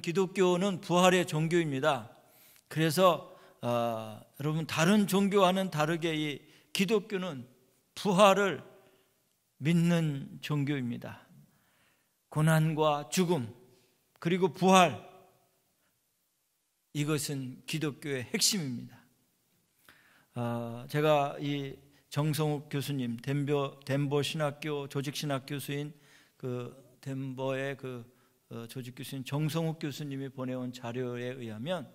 여러분, 기독교는 부활의 종교입니다. 그래서 여러분, 다른 종교와는 다르게 이 기독교는 부활을 믿는 종교입니다. 고난과 죽음 그리고 부활, 이것은 기독교의 핵심입니다. 제가 이 정성욱 교수님, 덴버 신학교 조직신학 교수인 그 덴버의 그 조직 교수인 정성욱 교수님이 보내온 자료에 의하면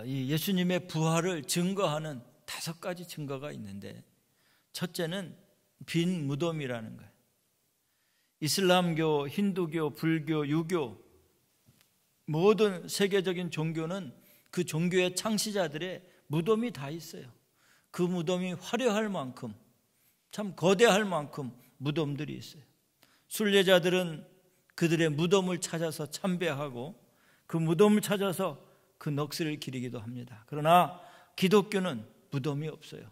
이 예수님의 부활을 증거하는 5가지 증거가 있는데, 첫째는 빈 무덤이라는 거예요. 이슬람교, 힌두교, 불교, 유교, 모든 세계적인 종교는 그 종교의 창시자들의 무덤이 다 있어요. 그 무덤이 화려할 만큼, 참 거대할 만큼 무덤들이 있어요. 순례자들은 그들의 무덤을 찾아서 참배하고 그 무덤을 찾아서 그 넋을 기리기도 합니다. 그러나 기독교는 무덤이 없어요.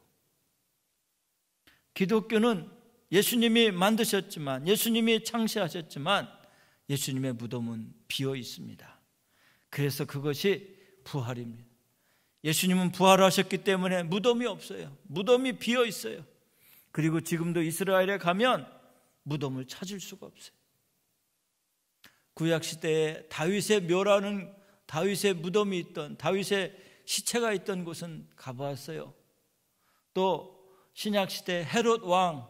기독교는 예수님이 만드셨지만, 예수님이 창시하셨지만 예수님의 무덤은 비어 있습니다. 그래서 그것이 부활입니다. 예수님은 부활하셨기 때문에 무덤이 없어요. 무덤이 비어 있어요. 그리고 지금도 이스라엘에 가면 무덤을 찾을 수가 없어요. 구약시대에 다윗의 묘라는, 다윗의 무덤이 있던, 다윗의 시체가 있던 곳은 가보았어요. 또 신약시대 헤롯 왕,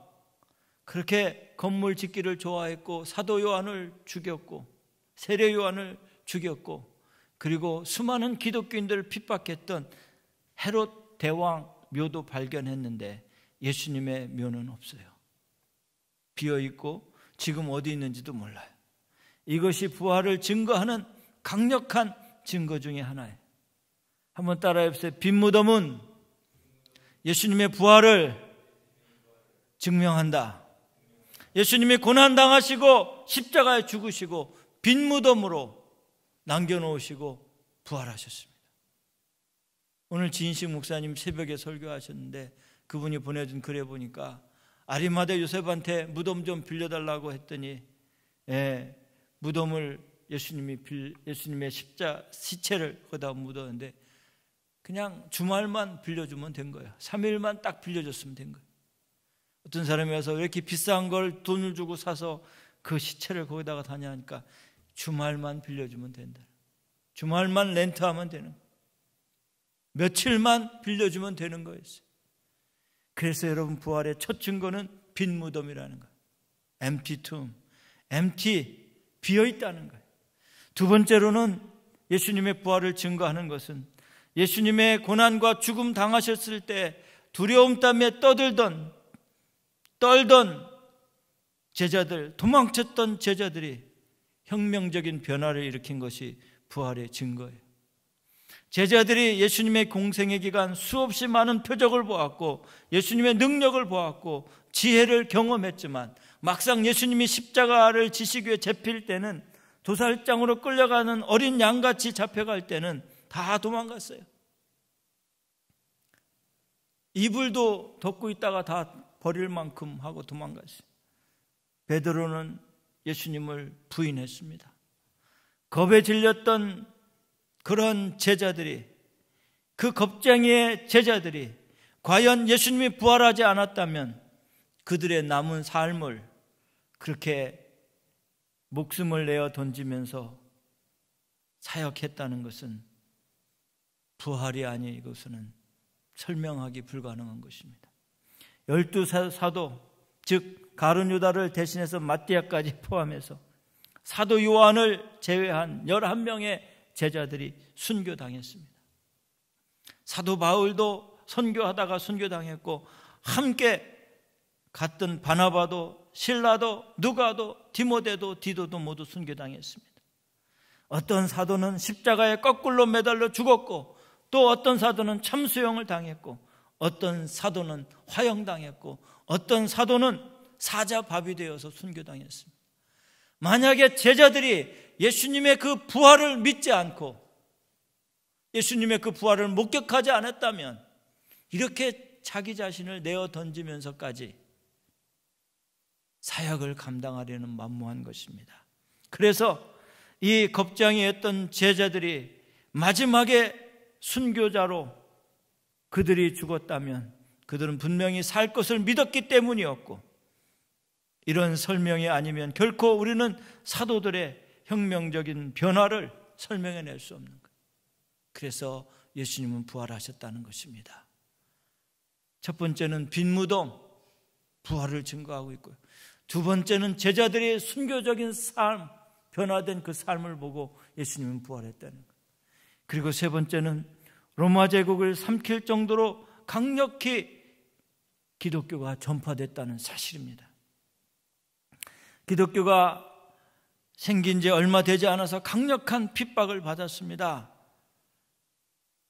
그렇게 건물 짓기를 좋아했고 사도 요한을 죽였고 세례 요한을 죽였고, 그리고 수많은 기독교인들을 핍박했던 헤롯 대왕 묘도 발견했는데 예수님의 묘는 없어요. 비어있고 지금 어디 있는지도 몰라요. 이것이 부활을 증거하는 강력한 증거 중에 하나예요. 한번 따라해 보세요. 빈 무덤은 예수님의 부활을 증명한다. 예수님이 고난당하시고 십자가에 죽으시고 빈 무덤으로 남겨놓으시고 부활하셨습니다. 오늘 진식 목사님 새벽에 설교하셨는데 그분이 보내준 글에 보니까 아리마대 요셉한테 무덤 좀 빌려달라고 했더니 무덤을 예수님의 시체를 거기다 묻었는데 그냥 주말만 빌려주면 된 거예요. 3일만 딱 빌려줬으면 된 거예요. 어떤 사람이 와서 왜 이렇게 비싼 걸 돈을 주고 사서 그 시체를 거기다가 다냐니까 주말만 빌려주면 된다. 주말만 렌트하면 되는 거예요. 며칠만 빌려주면 되는 거였어요. 그래서 여러분, 부활의 첫 증거는 빈 무덤이라는 거예요. empty tomb, empty, 비어있다는 거예요. 두 번째로는 예수님의 부활을 증거하는 것은 예수님의 고난과 죽음 당하셨을 때 두려움 때문에 떨던 제자들, 도망쳤던 제자들이 혁명적인 변화를 일으킨 것이 부활의 증거예요. 제자들이 예수님의 공생의 기간 수없이 많은 표적을 보았고 예수님의 능력을 보았고 지혜를 경험했지만 막상 예수님이 십자가를 지시기 위해 잡힐 때는, 도살장으로 끌려가는 어린 양같이 잡혀갈 때는 다 도망갔어요. 이불도 덮고 있다가 다 버릴 만큼 하고 도망갔어요. 베드로는 예수님을 부인했습니다. 겁에 질렸던 그런 제자들이, 그 겁쟁이의 제자들이 과연 예수님이 부활하지 않았다면 그들의 남은 삶을 그렇게 목숨을 내어 던지면서 사역했다는 것은 부활이 아니고서는 설명하기 불가능한 것입니다. 12사도, 즉 가룟 유다를 대신해서 마띠아까지 포함해서 사도 요한을 제외한 11명의 제자들이 순교당했습니다. 사도 바울도 선교하다가 순교당했고, 함께 갔던 바나바도, 실라도, 누가도, 디모데도, 디도도 모두 순교당했습니다. 어떤 사도는 십자가에 거꾸로 매달려 죽었고, 또 어떤 사도는 참수형을 당했고, 어떤 사도는 화형당했고, 어떤 사도는 사자밥이 되어서 순교당했습니다. 만약에 제자들이 예수님의 그 부활을 믿지 않고 예수님의 그 부활을 목격하지 않았다면 이렇게 자기 자신을 내어 던지면서까지 사역을 감당하려는 만무한 것입니다. 그래서 이 겁쟁이였던 제자들이 마지막에 순교자로 그들이 죽었다면 그들은 분명히 살 것을 믿었기 때문이었고, 이런 설명이 아니면 결코 우리는 사도들의 혁명적인 변화를 설명해낼 수 없는 거예요. 그래서 예수님은 부활하셨다는 것입니다. 첫 번째는 빈 무덤, 부활을 증거하고 있고요. 두 번째는 제자들의 순교적인 삶, 변화된 그 삶을 보고 예수님은 부활했다는 거예요. 그리고 세 번째는 로마 제국을 삼킬 정도로 강력히 기독교가 전파됐다는 사실입니다. 기독교가 생긴 지 얼마 되지 않아서 강력한 핍박을 받았습니다.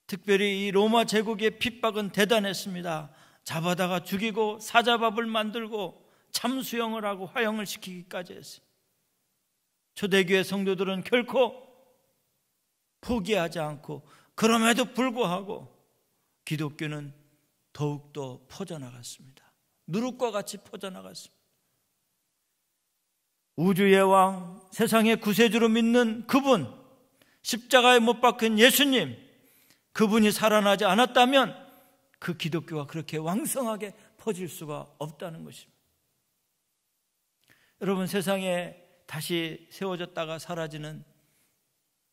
특별히 이 로마 제국의 핍박은 대단했습니다. 잡아다가 죽이고 사자밥을 만들고 참수형을 하고 화형을 시키기까지 했어요. 초대교회 성도들은 결코 포기하지 않고, 그럼에도 불구하고 기독교는 더욱더 퍼져나갔습니다. 누룩과 같이 퍼져나갔습니다. 우주의 왕, 세상의 구세주로 믿는 그분, 십자가에 못 박힌 예수님, 그분이 살아나지 않았다면 그 기독교가 그렇게 왕성하게 퍼질 수가 없다는 것입니다. 여러분, 세상에 다시 세워졌다가 사라지는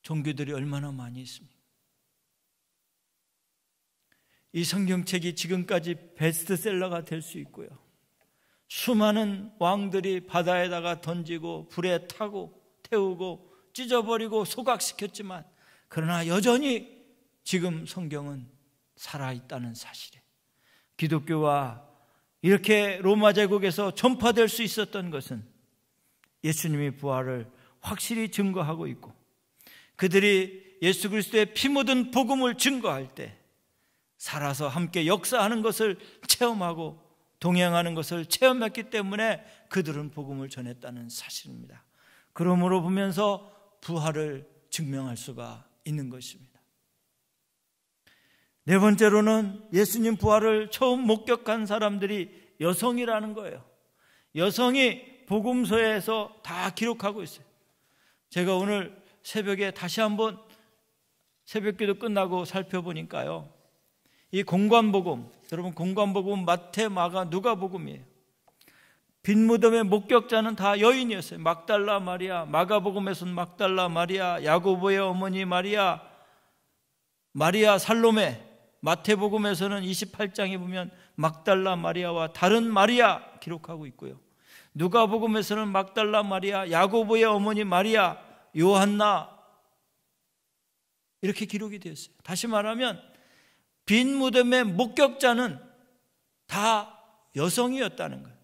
종교들이 얼마나 많이 있습니까? 이 성경책이 지금까지 베스트셀러가 될 수 있고요, 수많은 왕들이 바다에다가 던지고 불에 타고 태우고 찢어버리고 소각시켰지만, 그러나 여전히 지금 성경은 살아있다는 사실이에요. 기독교가 이렇게 로마 제국에서 전파될 수 있었던 것은 예수님의 부활을 확실히 증거하고 있고, 그들이 예수 그리스도의 피 묻은 복음을 증거할 때 살아서 함께 역사하는 것을 체험하고 동행하는 것을 체험했기 때문에 그들은 복음을 전했다는 사실입니다. 그러므로 보면서 부활을 증명할 수가 있는 것입니다. 네 번째로는 예수님 부활을 처음 목격한 사람들이 여성이라는 거예요. 여성이 복음서에서 다 기록하고 있어요. 제가 오늘 새벽에 다시 한번 새벽기도 끝나고 살펴보니까요, 이 공관복음, 여러분 공관복음 마태, 마가, 누가복음이에요. 빈 무덤의 목격자는 다 여인이었어요. 막달라 마리아, 마가복음에서는 막달라 마리아, 야고보의 어머니 마리아, 마리아 살로메, 마태복음에서는 28장에 보면 막달라 마리아와 다른 마리아 기록하고 있고요. 누가복음에서는 막달라 마리아, 야고보의 어머니 마리아, 요한나, 이렇게 기록이 되었어요. 다시 말하면 빈 무덤의 목격자는 다 여성이었다는 거예요.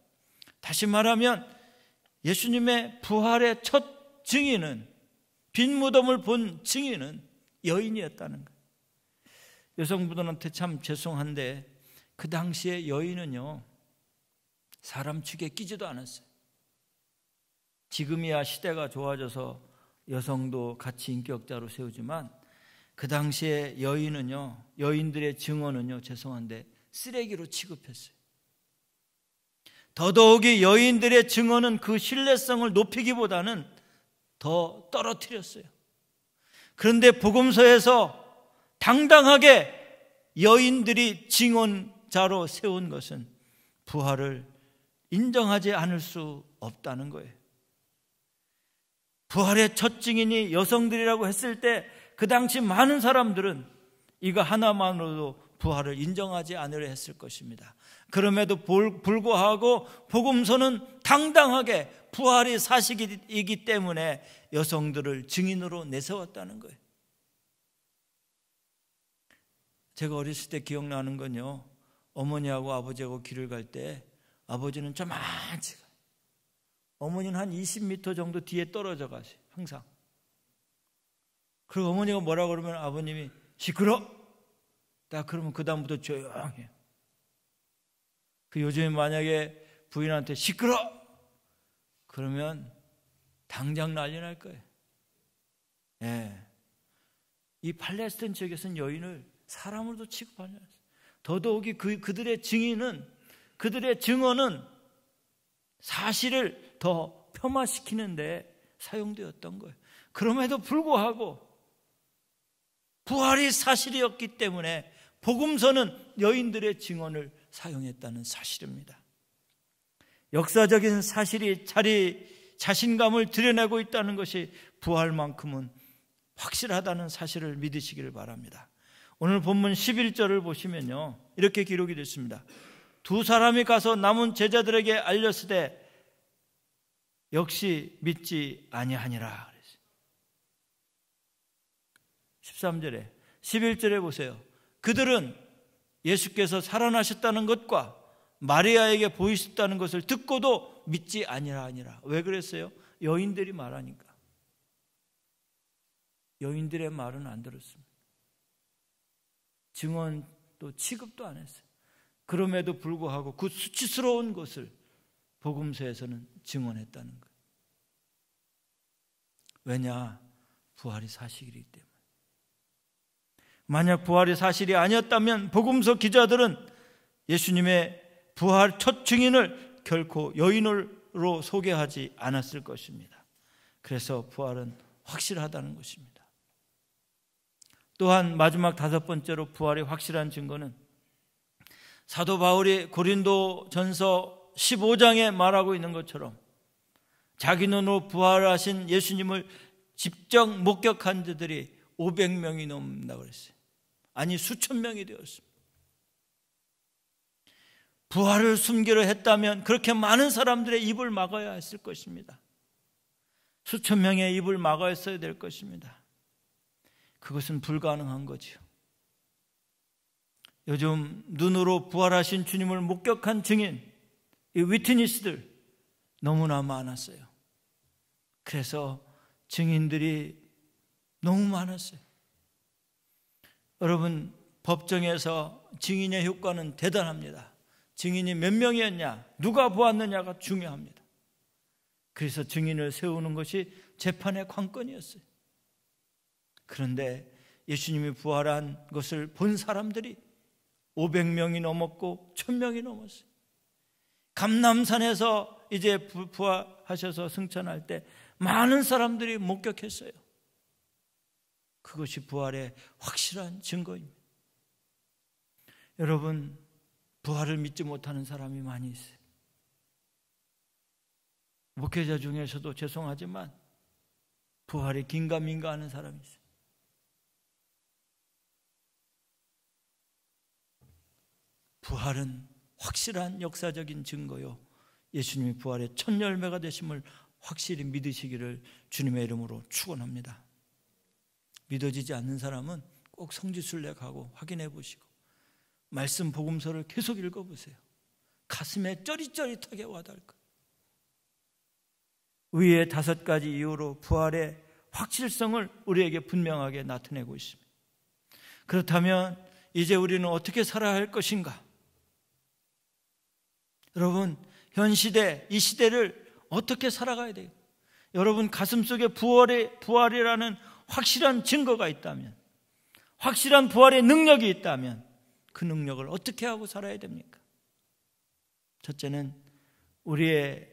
다시 말하면 예수님의 부활의 첫 증인은, 빈 무덤을 본 증인은 여인이었다는 거예요. 여성분들한테 참 죄송한데 그 당시에 여인은요, 사람 축에 끼지도 않았어요. 지금이야 시대가 좋아져서 여성도 같이 인격자로 세우지만 그 당시에 여인은요, 여인들의 증언은요, 죄송한데 쓰레기로 취급했어요. 더더욱이 여인들의 증언은 그 신뢰성을 높이기보다는 더 떨어뜨렸어요. 그런데 복음서에서 당당하게 여인들이 증언자로 세운 것은 부활을 인정하지 않을 수 없다는 거예요. 부활의 첫 증인이 여성들이라고 했을 때 그 당시 많은 사람들은 이거 하나만으로도 부활을 인정하지 않으려 했을 것입니다. 그럼에도 불구하고 복음서는 당당하게 부활이 사실이기 때문에 여성들을 증인으로 내세웠다는 거예요. 제가 어렸을 때 기억나는 건요, 어머니하고 아버지하고 길을 갈 때 아버지는 저만치 가요. 어머니는 한 20m 정도 뒤에 떨어져 가세요, 항상. 그리고 어머니가 뭐라고 그러면 아버님이 시끄러! 딱 그러면 그 다음부터 조용해요. 그 요즘에 만약에 부인한테 시끄러! 그러면 당장 난리 날 거예요. 예. 이 팔레스타인 지역에서는 여인을 사람으로도 취급하지 않았어요. 더더욱이 그들의 증인은, 그들의 증언은 사실을 더 폄하시키는 데 사용되었던 거예요. 그럼에도 불구하고 부활이 사실이었기 때문에 복음서는 여인들의 증언을 사용했다는 사실입니다. 역사적인 사실이 자신감을 드러내고 있다는 것이 부활만큼은 확실하다는 사실을 믿으시기를 바랍니다. 오늘 본문 11절을 보시면요, 이렇게 기록이 됐습니다. 두 사람이 가서 남은 제자들에게 알렸으되 역시 믿지 아니하니라. 13절에 11절에 보세요. 그들은 예수께서 살아나셨다는 것과 마리아에게 보이셨다는 것을 듣고도 믿지 아니하니라. 왜 그랬어요? 여인들이 말하니까. 여인들의 말은 안 들었습니다. 증언도 취급도 안 했어요. 그럼에도 불구하고 그 수치스러운 것을 복음서에서는 증언했다는 거예요. 왜냐? 부활이 사실이기 때문에. 만약 부활이 사실이 아니었다면 복음서 기자들은 예수님의 부활 첫 증인을 결코 여인으로 소개하지 않았을 것입니다. 그래서 부활은 확실하다는 것입니다. 또한 마지막 다섯 번째로 부활이 확실한 증거는 사도 바울이 고린도전서 15장에 말하고 있는 것처럼 자기 눈으로 부활하신 예수님을 직접 목격한 자들이 500명이 넘는다고 그랬어요. 아니 수천 명이 되었습니다. 부활을 숨기려 했다면 그렇게 많은 사람들의 입을 막아야 했을 것입니다. 수천 명의 입을 막아야 될 것입니다. 그것은 불가능한 거지요. 요즘 눈으로 부활하신 주님을 목격한 증인, 이 위트니스들 너무나 많았어요. 그래서 증인들이 너무 많았어요. 여러분, 법정에서 증인의 효과는 대단합니다. 증인이 몇 명이었냐, 누가 보았느냐가 중요합니다. 그래서 증인을 세우는 것이 재판의 관건이었어요. 그런데 예수님이 부활한 것을 본 사람들이 500명이 넘었고 1000명이 넘었어요. 감람산에서 이제 부활하셔서 승천할 때 많은 사람들이 목격했어요. 그것이 부활의 확실한 증거입니다. 여러분, 부활을 믿지 못하는 사람이 많이 있어요. 목회자 중에서도 죄송하지만 부활에 긴가민가 하는 사람이 있어요. 부활은 확실한 역사적인 증거요, 예수님이 부활의 첫 열매가 되심을 확실히 믿으시기를 주님의 이름으로 축원합니다. 믿어지지 않는 사람은 꼭 성지순례하고 확인해 보시고 말씀 복음서를 계속 읽어보세요. 가슴에 쩌릿쩌릿하게 와닿을 거예요. 위의 5가지 이유로 부활의 확실성을 우리에게 분명하게 나타내고 있습니다. 그렇다면 이제 우리는 어떻게 살아야 할 것인가? 여러분, 현 시대, 이 시대를 어떻게 살아가야 돼요? 여러분 가슴속에 부활이라는 확실한 증거가 있다면, 확실한 부활의 능력이 있다면 그 능력을 어떻게 하고 살아야 됩니까? 첫째는 우리의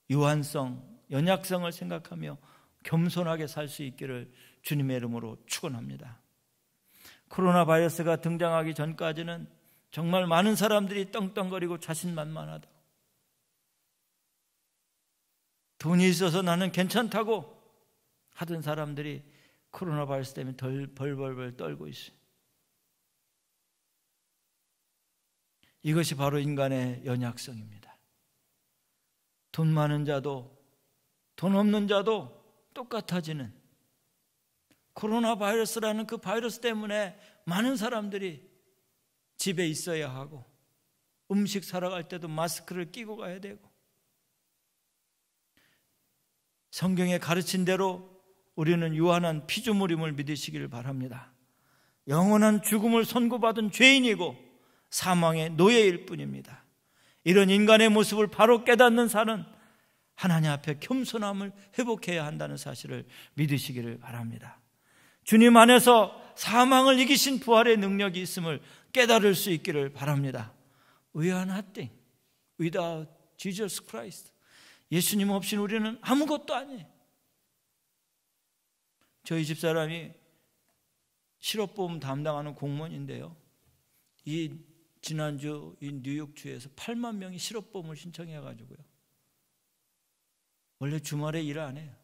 유한성, 연약성을 생각하며 겸손하게 살 수 있기를 주님의 이름으로 축원합니다. 코로나 바이러스가 등장하기 전까지는 정말 많은 사람들이 떵떵거리고 자신만만하다고, 돈이 있어서 나는 괜찮다고 하던 사람들이 코로나 바이러스 때문에 벌벌벌 떨고 있어요. 이것이 바로 인간의 연약성입니다. 돈 많은 자도 돈 없는 자도 똑같아지는 코로나 바이러스라는 그 바이러스 때문에 많은 사람들이 집에 있어야 하고 음식 사러 갈 때도 마스크를 끼고 가야 되고, 성경에 가르친 대로 우리는 유한한 피조물임을 믿으시기를 바랍니다. 영원한 죽음을 선고받은 죄인이고 사망의 노예일 뿐입니다. 이런 인간의 모습을 바로 깨닫는 사는 하나님 앞에 겸손함을 회복해야 한다는 사실을 믿으시기를 바랍니다. 주님 안에서 사망을 이기신 부활의 능력이 있음을 깨달을 수 있기를 바랍니다. We are nothing without Jesus Christ. 예수님 없이는 우리는 아무것도 아니에요. 저희 집사람이 실업보험 담당하는 공무원인데요, 이 지난주 이 뉴욕주에서 8만 명이 실업보험을 신청해가지고요, 원래 주말에 일 안 해요.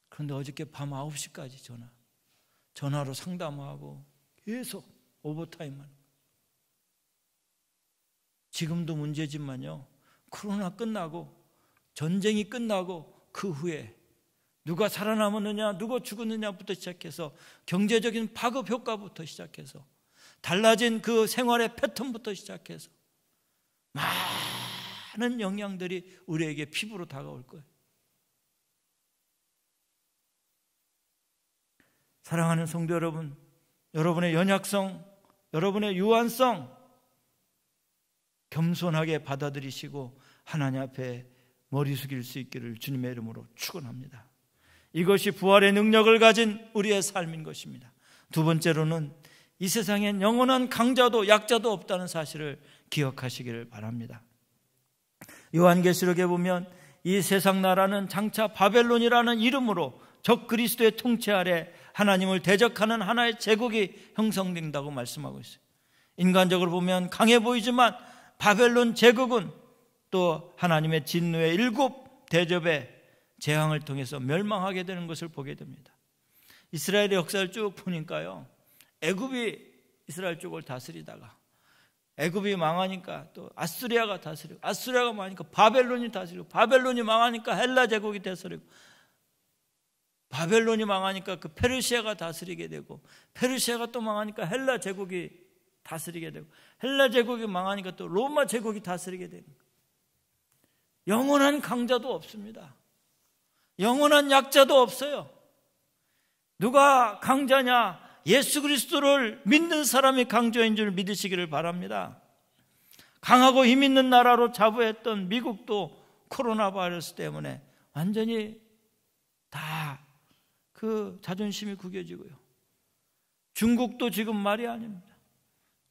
그런데 어저께 밤 9시까지 전화로 상담하고 계속 오버타임만. 지금도 문제지만요, 코로나 끝나고 전쟁이 끝나고 그 후에 누가 살아남았느냐, 누가 죽었느냐부터 시작해서 경제적인 파급 효과부터 시작해서 달라진 그 생활의 패턴부터 시작해서 많은 영향들이 우리에게 피부로 다가올 거예요. 사랑하는 성도 여러분, 여러분의 연약성, 여러분의 유한성 겸손하게 받아들이시고 하나님 앞에 머리 숙일 수 있기를 주님의 이름으로 축원합니다. 이것이 부활의 능력을 가진 우리의 삶인 것입니다. 두 번째로는 이 세상엔 영원한 강자도 약자도 없다는 사실을 기억하시기를 바랍니다. 요한계시록에 보면 이 세상 나라는 장차 바벨론이라는 이름으로 적 그리스도의 통치 아래 하나님을 대적하는 하나의 제국이 형성된다고 말씀하고 있어요. 인간적으로 보면 강해 보이지만 바벨론 제국은 또 하나님의 진노의 7 대접의 재앙을 통해서 멸망하게 되는 것을 보게 됩니다. 이스라엘의 역사를 쭉 보니까요, 애굽이 이스라엘 쪽을 다스리다가 애굽이 망하니까 또 아수리아가 다스리고, 아수리아가 망하니까 바벨론이 다스리고, 바벨론이 망하니까 헬라 제국이 다스리고, 바벨론이 망하니까 그 페르시아가 다스리게 되고, 페르시아가 또 망하니까 헬라 제국이 다스리게 되고, 헬라 제국이 망하니까 또 로마 제국이 다스리게 되는 거예요. 영원한 강자도 없습니다. 영원한 약자도 없어요. 누가 강자냐? 예수 그리스도를 믿는 사람이 강자인 줄 믿으시기를 바랍니다. 강하고 힘 있는 나라로 자부했던 미국도 코로나 바이러스 때문에 완전히 다 그 자존심이 구겨지고요. 중국도 지금 말이 아닙니다.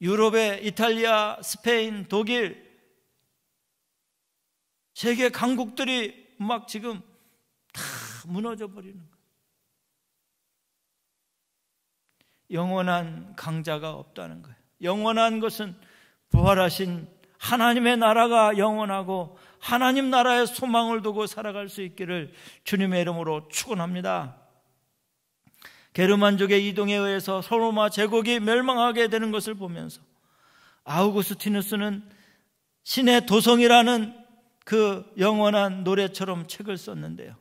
유럽의 이탈리아, 스페인, 독일, 세계 강국들이 막 지금 다 무너져 버리는 거예요. 영원한 강자가 없다는 거예요. 영원한 것은 부활하신 하나님의 나라가 영원하고 하나님 나라의 소망을 두고 살아갈 수 있기를 주님의 이름으로 축원합니다. 게르만족의 이동에 의해서 로마 제국이 멸망하게 되는 것을 보면서 아우구스티누스는 신의 도성이라는 그 영원한 노래처럼 책을 썼는데요,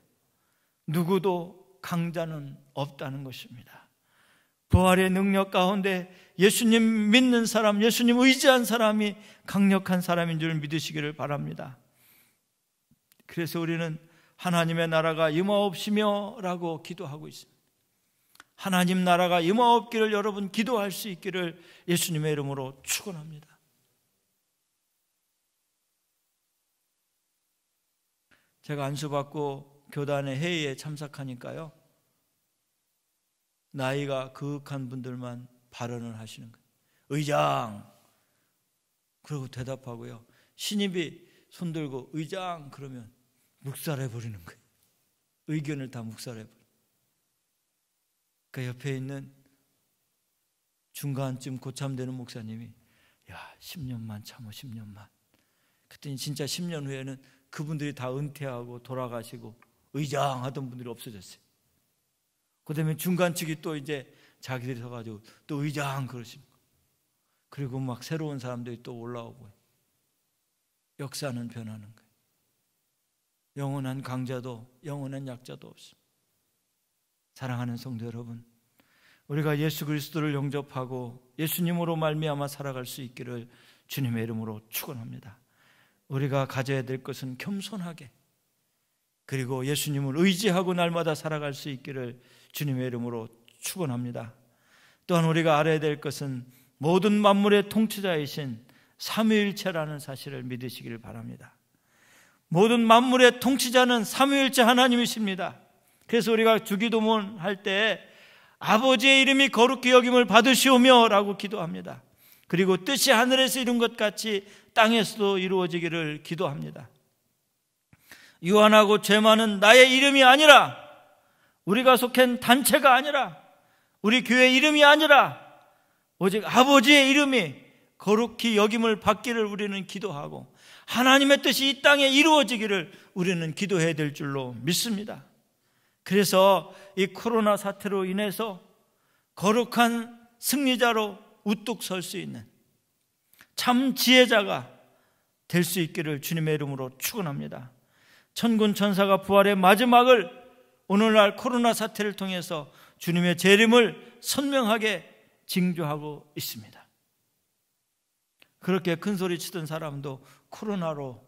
누구도 강자는 없다는 것입니다. 부활의 능력 가운데 예수님 믿는 사람, 예수님 의지한 사람이 강력한 사람인 줄 믿으시기를 바랍니다. 그래서 우리는 하나님의 나라가 임하옵시며 라고 기도하고 있습니다. 하나님 나라가 임하옵기를 여러분 기도할 수 있기를 예수님의 이름으로 축원합니다. 제가 안수받고 교단의 회의에 참석하니까요, 나이가 그윽한 분들만 발언을 하시는 거예요. 의장! 그러고 대답하고요, 신입이 손들고 의장! 그러면 묵살해버리는 거예요. 의견을 다 묵살해버려요. 그 옆에 있는 중간쯤 고참되는 목사님이, 야, 10년만 참어, 10년만. 그랬더니 진짜 10년 후에는 그분들이 다 은퇴하고 돌아가시고 의장 하던 분들이 없어졌어요. 그 다음에 중간 측이 또 이제 자기들이 서가지고 또 의장 그러십니다. 그리고 막 새로운 사람들이 또 올라오고, 역사는 변하는 거예요. 영원한 강자도 영원한 약자도 없습니다. 사랑하는 성도 여러분, 우리가 예수 그리스도를 영접하고 예수님으로 말미암아 살아갈 수 있기를 주님의 이름으로 축원합니다. 우리가 가져야 될 것은 겸손하게, 그리고 예수님을 의지하고 날마다 살아갈 수 있기를 주님의 이름으로 축원합니다. 또한 우리가 알아야 될 것은 모든 만물의 통치자이신 삼위일체라는 사실을 믿으시기를 바랍니다. 모든 만물의 통치자는 삼위일체 하나님이십니다. 그래서 우리가 주기도문 할 때 아버지의 이름이 거룩히 여김을 받으시오며 라고 기도합니다. 그리고 뜻이 하늘에서 이룬 것 같이 땅에서도 이루어지기를 기도합니다. 유한하고 죄 많은 나의 이름이 아니라 우리가 속한 단체가 아니라, 우리 교회 이름이 아니라 오직 아버지의 이름이 거룩히 여김을 받기를 우리는 기도하고, 하나님의 뜻이 이 땅에 이루어지기를 우리는 기도해야 될 줄로 믿습니다. 그래서 이 코로나 사태로 인해서 거룩한 승리자로 우뚝 설 수 있는 참 지혜자가 될 수 있기를 주님의 이름으로 축원합니다. 천군 천사가 부활의 마지막을 오늘날 코로나 사태를 통해서 주님의 재림을 선명하게 징조하고 있습니다. 그렇게 큰 소리 치던 사람도 코로나로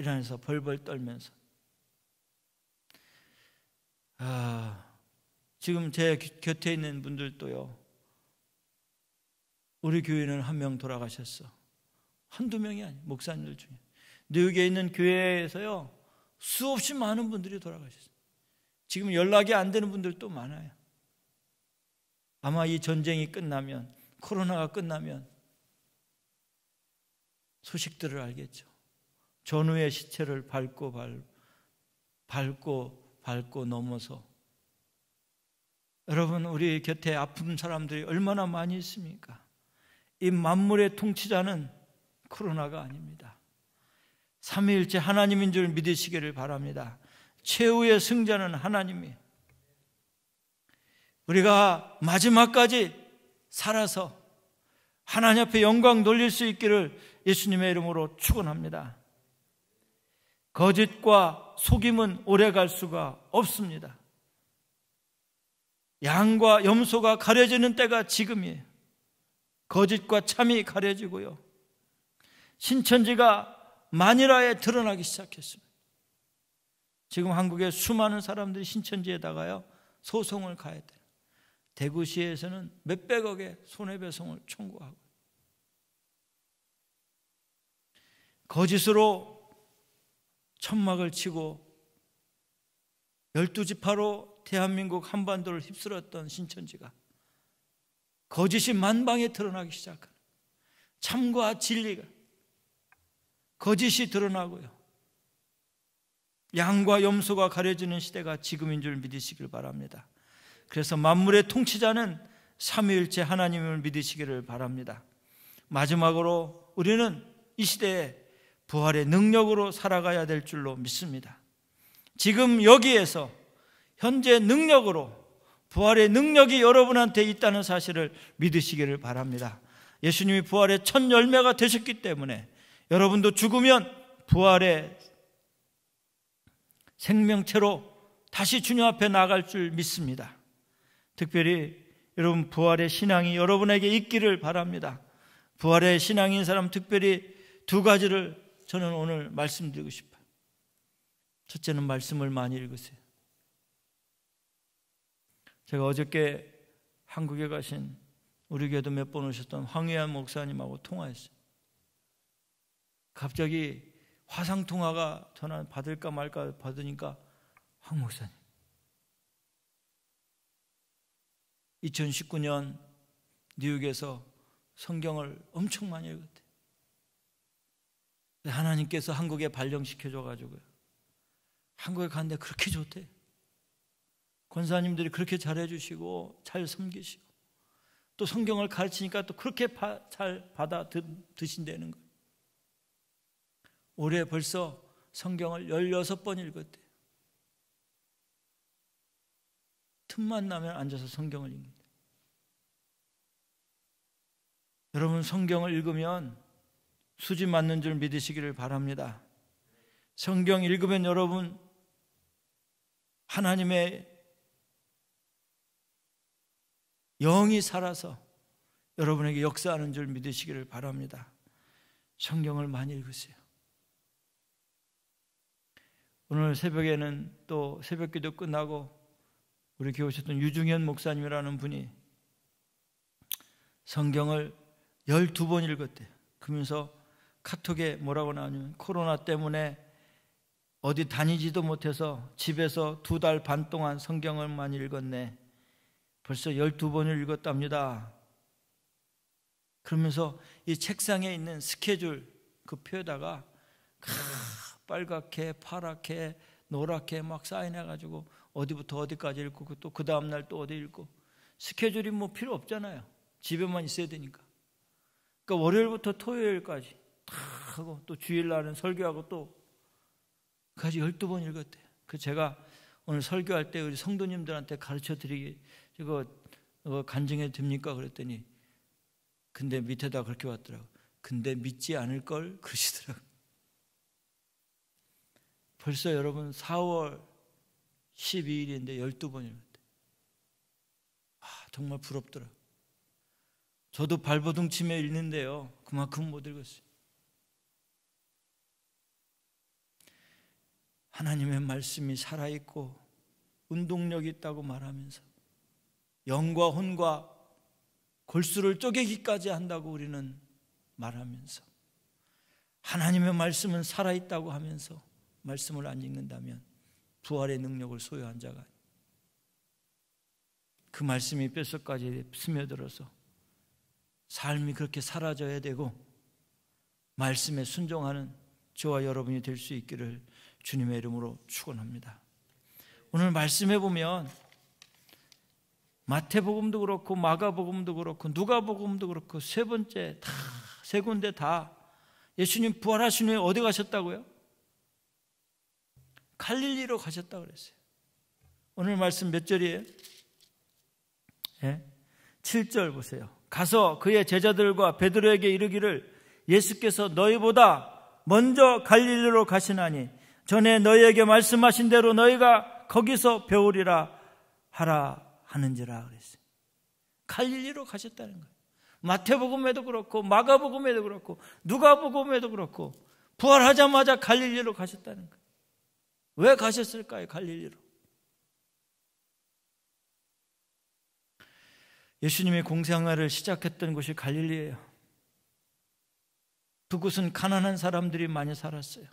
인해서 벌벌 떨면서, 지금 제 곁에 있는 분들도요, 우리 교회는 한 명 돌아가셨어. 한두 명이 아니에요. 목사님들 중에 뉴욕에 있는 교회에서요, 수없이 많은 분들이 돌아가셨어요. 지금 연락이 안 되는 분들도 많아요. 아마 이 전쟁이 끝나면, 코로나가 끝나면 소식들을 알겠죠. 전우의 시체를 밟고 넘어서, 여러분, 우리 곁에 아픈 사람들이 얼마나 많이 있습니까? 이 만물의 통치자는 코로나가 아닙니다. 삼위일체 하나님인 줄 믿으시기를 바랍니다. 최후의 승자는 하나님이에요. 우리가 마지막까지 살아서 하나님 앞에 영광 돌릴 수 있기를 예수님의 이름으로 축원합니다. 거짓과 속임은 오래갈 수가 없습니다. 양과 염소가 가려지는 때가 지금이에요. 거짓과 참이 가려지고요, 신천지가 마니라에 드러나기 시작했습니다. 지금 한국의 수많은 사람들이 신천지에다가요 소송을 가야 돼요. 대구시에서는 몇백억의 손해배상을 청구하고, 거짓으로 천막을 치고 12지파로 대한민국 한반도를 휩쓸었던 신천지가 거짓이 만방에 드러나기 시작하는, 참과 진리가, 거짓이 드러나고요, 양과 염소가 가려지는 시대가 지금인 줄 믿으시길 바랍니다. 그래서 만물의 통치자는 삼위일체 하나님을 믿으시기를 바랍니다. 마지막으로 우리는 이 시대에 부활의 능력으로 살아가야 될 줄로 믿습니다. 지금 여기에서 현재 능력으로 부활의 능력이 여러분한테 있다는 사실을 믿으시기를 바랍니다. 예수님이 부활의 첫 열매가 되셨기 때문에 여러분도 죽으면 부활의 생명체로 다시 주님 앞에 나갈 줄 믿습니다. 특별히 여러분, 부활의 신앙이 여러분에게 있기를 바랍니다. 부활의 신앙인 사람 특별히 두 가지를 저는 오늘 말씀드리고 싶어요. 첫째는 말씀을 많이 읽으세요. 제가 어저께 한국에 가신, 우리 교회도 몇 번 오셨던 황희안 목사님하고 통화했어요. 갑자기 화상통화가 전화 받을까 말까 받으니까, 황 목사님, 2019년 뉴욕에서 성경을 엄청 많이 읽었대요. 하나님께서 한국에 발령시켜줘가지고요, 한국에 갔는데 그렇게 좋대요. 권사님들이 그렇게 잘해주시고 잘 섬기시고, 또 성경을 가르치니까 또 그렇게 잘 받아 드신다는 거예요. 올해 벌써 성경을 16번 읽었대요. 틈만 나면 앉아서 성경을 읽는다. 여러분, 성경을 읽으면 수지 맞는 줄 믿으시기를 바랍니다. 성경 읽으면 여러분, 하나님의 영이 살아서 여러분에게 역사하는 줄 믿으시기를 바랍니다. 성경을 많이 읽으세요. 오늘 새벽에는 또 새벽기도 끝나고 우리 교회 오셨던 유중현 목사님이라는 분이 성경을 12번 읽었대요. 그러면서 카톡에 뭐라고 나오냐면, 코로나 때문에 어디 다니지도 못해서 집에서 2달 반 동안 성경을 많이 읽었네. 벌써 12번을 읽었답니다. 그러면서 이 책상에 있는 스케줄 그 표에다가 빨갛게 파랗게 노랗게 막 사인해가지고 어디부터 어디까지 읽고 또 그 다음날 또 어디 읽고 스케줄이 뭐 필요 없잖아요. 집에만 있어야 되니까. 그러니까 월요일부터 토요일까지 다 하고 또 주일날은 설교하고 또 까지 12번 읽었대요. 그 제가 오늘 설교할 때 우리 성도님들한테 가르쳐 드리기 이거 간증해 됩니까? 그랬더니 근데 밑에다 그렇게 왔더라고요. 근데 믿지 않을 걸 그러시더라고요. 벌써 여러분 4월 12일인데 12번 읽었대요. 정말 부럽더라고요. 저도 발버둥 치며 읽는데요. 그만큼 못 읽었어요. 하나님의 말씀이 살아있고 운동력이 있다고 말하면서 영과 혼과 골수를 쪼개기까지 한다고 우리는 말하면서 하나님의 말씀은 살아있다고 하면서 말씀을 안 읽는다면 부활의 능력을 소유한 자가 그 말씀이 뼛속까지 스며들어서 삶이 그렇게 사라져야 되고 말씀에 순종하는 저와 여러분이 될 수 있기를 주님의 이름으로 축원합니다. 오늘 말씀해 보면 마태복음도 그렇고 마가복음도 그렇고 누가복음도 그렇고 세 군데 다 예수님 부활하신 후에 어디 가셨다고요? 갈릴리로 가셨다고 그랬어요. 오늘 말씀 몇 절이에요? 7절 보세요. 가서 그의 제자들과 베드로에게 이르기를 예수께서 너희보다 먼저 갈릴리로 가시나니 전에 너희에게 말씀하신 대로 너희가 거기서 배우리라 하라 하는지라 그랬어요. 갈릴리로 가셨다는 거예요. 마태복음에도 그렇고 마가복음에도 그렇고 누가복음에도 그렇고 부활하자마자 갈릴리로 가셨다는 거예요. 왜 가셨을까요? 갈릴리로. 예수님이 공생활을 시작했던 곳이 갈릴리예요. 그곳은 가난한 사람들이 많이 살았어요.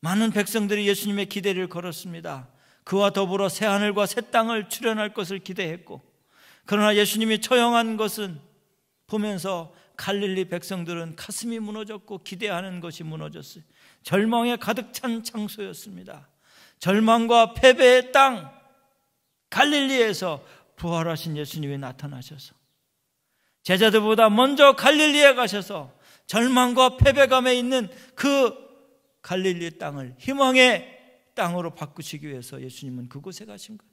많은 백성들이 예수님의 기대를 걸었습니다. 그와 더불어 새하늘과 새 땅을 출현할 것을 기대했고, 그러나 예수님이 처형한 것은 보면서 갈릴리 백성들은 가슴이 무너졌고 기대하는 것이 무너졌어요. 절망에 가득 찬 장소였습니다. 절망과 패배의 땅 갈릴리에서 부활하신 예수님이 나타나셔서 제자들보다 먼저 갈릴리에 가셔서 절망과 패배감에 있는 그 갈릴리 땅을 희망의 땅으로 바꾸시기 위해서 예수님은 그곳에 가신 거예요.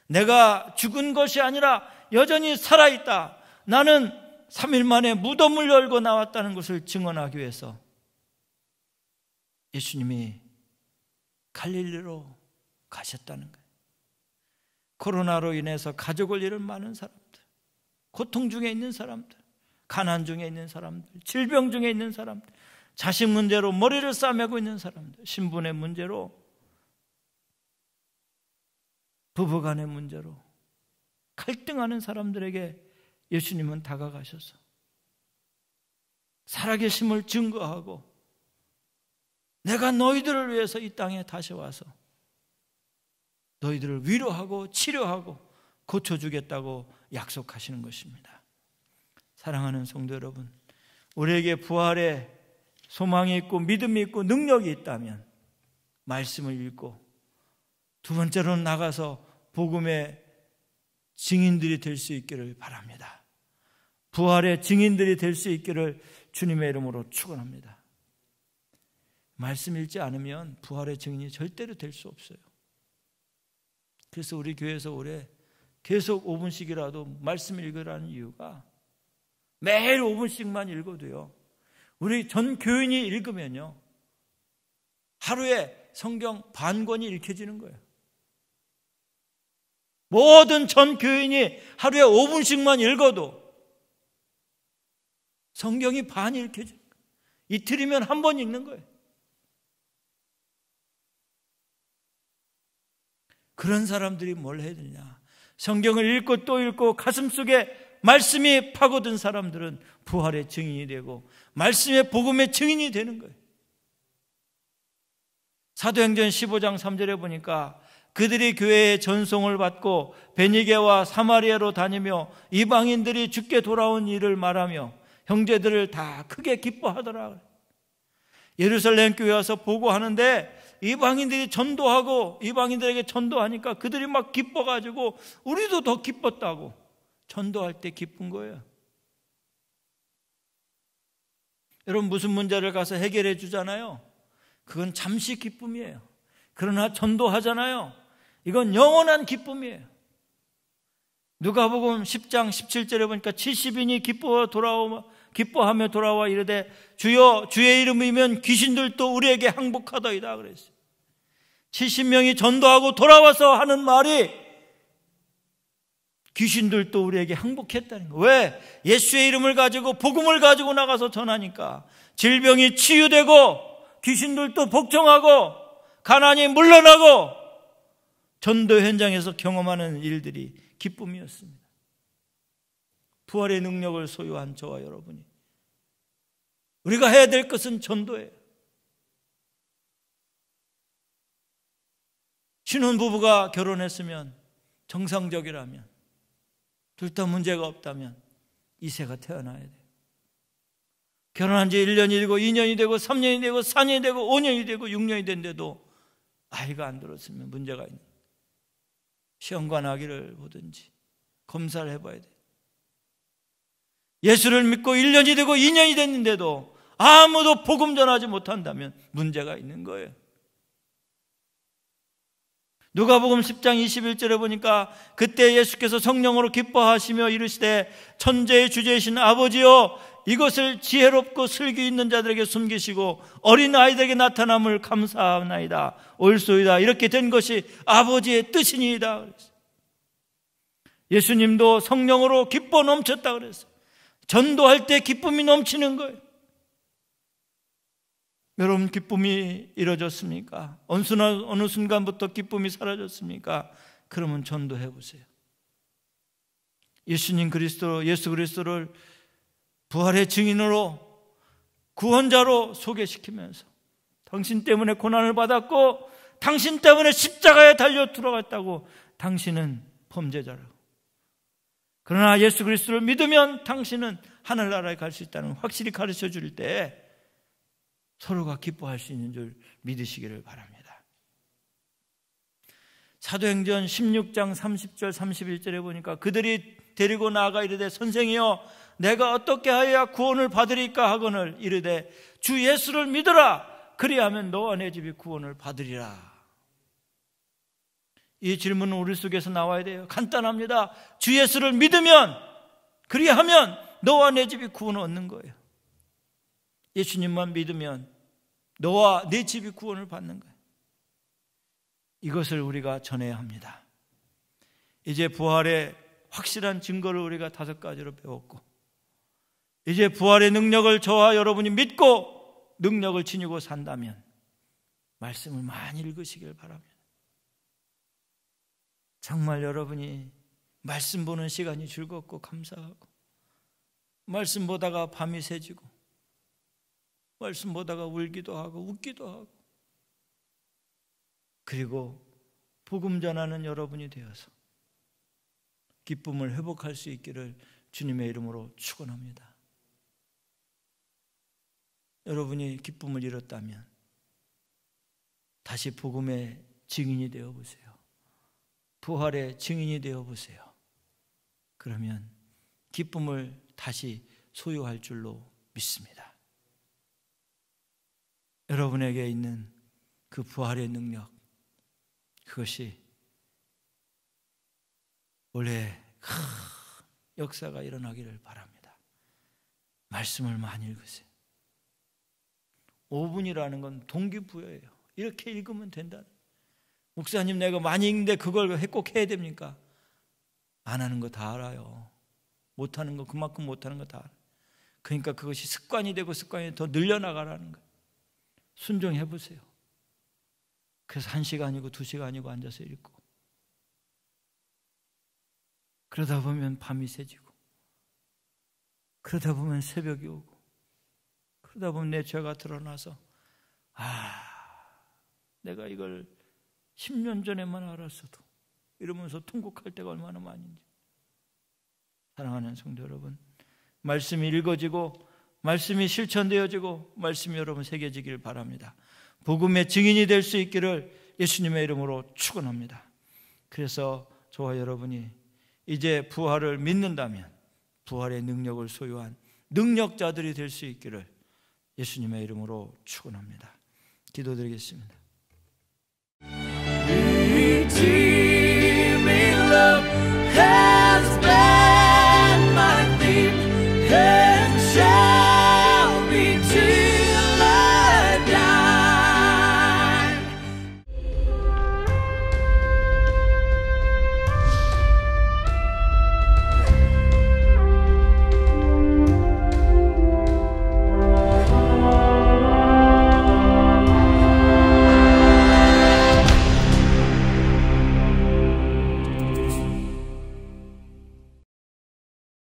내가 죽은 것이 아니라 여전히 살아있다. 나는 3일 만에 무덤을 열고 나왔다는 것을 증언하기 위해서 예수님이 갈릴리로 가셨다는 거예요. 코로나로 인해서 가족을 잃은 많은 사람들, 고통 중에 있는 사람들, 가난 중에 있는 사람들, 질병 중에 있는 사람들, 자식 문제로 머리를 싸매고 있는 사람들, 신분의 문제로, 부부간의 문제로 갈등하는 사람들에게 예수님은 다가가셔서 살아계심을 증거하고 내가 너희들을 위해서 이 땅에 다시 와서 너희들을 위로하고 치료하고 고쳐주겠다고 약속하시는 것입니다. 사랑하는 성도 여러분, 우리에게 부활의 소망이 있고 믿음이 있고 능력이 있다면 말씀을 읽고 두 번째로는 나가서 복음의 증인들이 될 수 있기를 바랍니다. 부활의 증인들이 될 수 있기를 주님의 이름으로 축원합니다. 말씀 읽지 않으면 부활의 증인이 절대로 될 수 없어요. 그래서 우리 교회에서 올해 계속 5분씩이라도 말씀 읽으라는 이유가 매일 5분씩만 읽어도요, 우리 전 교인이 읽으면요 하루에 성경 반 권이 읽혀지는 거예요. 모든 전 교인이 하루에 5분씩만 읽어도 성경이 반이 읽혀져요. 이틀이면 한 번 읽는 거예요. 그런 사람들이 뭘 해야 되냐? 성경을 읽고 또 읽고 가슴속에 말씀이 파고든 사람들은 부활의 증인이 되고 말씀의 복음의 증인이 되는 거예요. 사도행전 15장 3절에 보니까 그들이 교회의 전송을 받고 베니게와 사마리아로 다니며 이방인들이 주께 돌아온 일을 말하며 형제들을 다 크게 기뻐하더라. 예루살렘 교회 와서 보고하는데 이방인들이 전도하고 이방인들에게 전도하니까 그들이 막 기뻐가지고 우리도 더 기뻤다고. 전도할 때 기쁜 거예요. 여러분, 무슨 문제를 가서 해결해 주잖아요. 그건 잠시 기쁨이에요. 그러나 전도하잖아요. 이건 영원한 기쁨이에요. 누가복음 10장 17절에 보니까 70인이 기뻐하며 돌아와 이르되 주여 주의 이름이면 귀신들도 우리에게 항복하더이다 그랬어요. 70명이 전도하고 돌아와서 하는 말이 귀신들도 우리에게 항복했다는 거예요. 왜? 예수의 이름을 가지고 복음을 가지고 나가서 전하니까 질병이 치유되고 귀신들도 복종하고 가난이 물러나고 전도 현장에서 경험하는 일들이 기쁨이었습니다. 부활의 능력을 소유한 저와 여러분이 우리가 해야 될 것은 전도예요. 신혼부부가 결혼했으면 정상적이라면 둘 다 문제가 없다면 이세가 태어나야 돼요. 결혼한 지 1년이 되고 2년이 되고 3년이 되고 4년이 되고 5년이 되고 6년이 됐는데도 아이가 안 들었으면 문제가 있는 거예요. 시험관 아기를 보든지 검사를 해봐야 돼요. 예수를 믿고 1년이 되고 2년이 됐는데도 아무도 복음 전하지 못한다면 문제가 있는 거예요. 누가복음 10장 21절에 보니까 그때 예수께서 성령으로 기뻐하시며 이르시되 천재의 주제이신 아버지여 이것을 지혜롭고 슬기 있는 자들에게 숨기시고 어린 아이들에게 나타남을 감사하나이다. 옳소이다. 이렇게 된 것이 아버지의 뜻이니이다. 예수님도 성령으로 기뻐 넘쳤다 그랬어요. 전도할 때 기쁨이 넘치는 거예요. 여러분, 기쁨이 이루어졌습니까? 어느 순간부터 기쁨이 사라졌습니까? 그러면 전도해 보세요. 예수 그리스도를 부활의 증인으로 구원자로 소개시키면서 당신 때문에 고난을 받았고 당신 때문에 십자가에 달려 들어갔다고 당신은 범죄자라고. 그러나 예수 그리스도를 믿으면 당신은 하늘나라에 갈 수 있다는 확실히 가르쳐 줄 때 서로가 기뻐할 수 있는 줄 믿으시기를 바랍니다. 사도행전 16장 30절 31절에 보니까 그들이 데리고 나아가 이르되 선생이여 내가 어떻게 하여야 구원을 받으리까 하거늘 이르되 주 예수를 믿으라 그리하면 너와 내 집이 구원을 받으리라. 이 질문은 우리 속에서 나와야 돼요. 간단합니다. 주 예수를 믿으면 그리하면 너와 내 집이 구원을 얻는 거예요. 예수님만 믿으면 너와 내 집이 구원을 받는 거예요. 이것을 우리가 전해야 합니다. 이제 부활의 확실한 증거를 우리가 5가지로 배웠고 이제 부활의 능력을 저와 여러분이 믿고 능력을 지니고 산다면 말씀을 많이 읽으시길 바랍니다. 정말 여러분이 말씀 보는 시간이 즐겁고 감사하고 말씀 보다가 밤이 새지고 말씀 보다가 울기도 하고 웃기도 하고 그리고 복음 전하는 여러분이 되어서 기쁨을 회복할 수 있기를 주님의 이름으로 축원합니다. 여러분이 기쁨을 잃었다면 다시 복음의 증인이 되어 보세요. 부활의 증인이 되어 보세요. 그러면 기쁨을 다시 소유할 줄로 믿습니다. 여러분에게 있는 그 부활의 능력, 그것이 원래 큰 역사가 일어나기를 바랍니다. 말씀을 많이 읽으세요. 5분이라는 건 동기부여예요. 이렇게 읽으면 된다. 목사님 내가 많이 읽는데 그걸 꼭 해야 됩니까? 안 하는 거 다 알아요. 못하는 거 그만큼 못하는 거 다 알아요. 그러니까 그것이 습관이 되고 습관이 더 늘려나가라는 거예요. 순종해 보세요. 그래서 1시간이고 2시간이고 앉아서 읽고 그러다 보면 밤이 새지고 그러다 보면 새벽이 오고 그러다 보면 내 죄가 드러나서 내가 이걸 10년 전에만 알았어도 이러면서 통곡할 때가 얼마나 많은지. 사랑하는 성도 여러분, 말씀이 읽어지고 말씀이 실천되어지고 말씀이 여러분 새겨지길 바랍니다. 복음의 증인이 될 수 있기를 예수님의 이름으로 축원합니다. 그래서 저와 여러분이 이제 부활을 믿는다면 부활의 능력을 소유한 능력자들이 될 수 있기를 예수님의 이름으로 축원합니다. 기도드리겠습니다. Redeeming love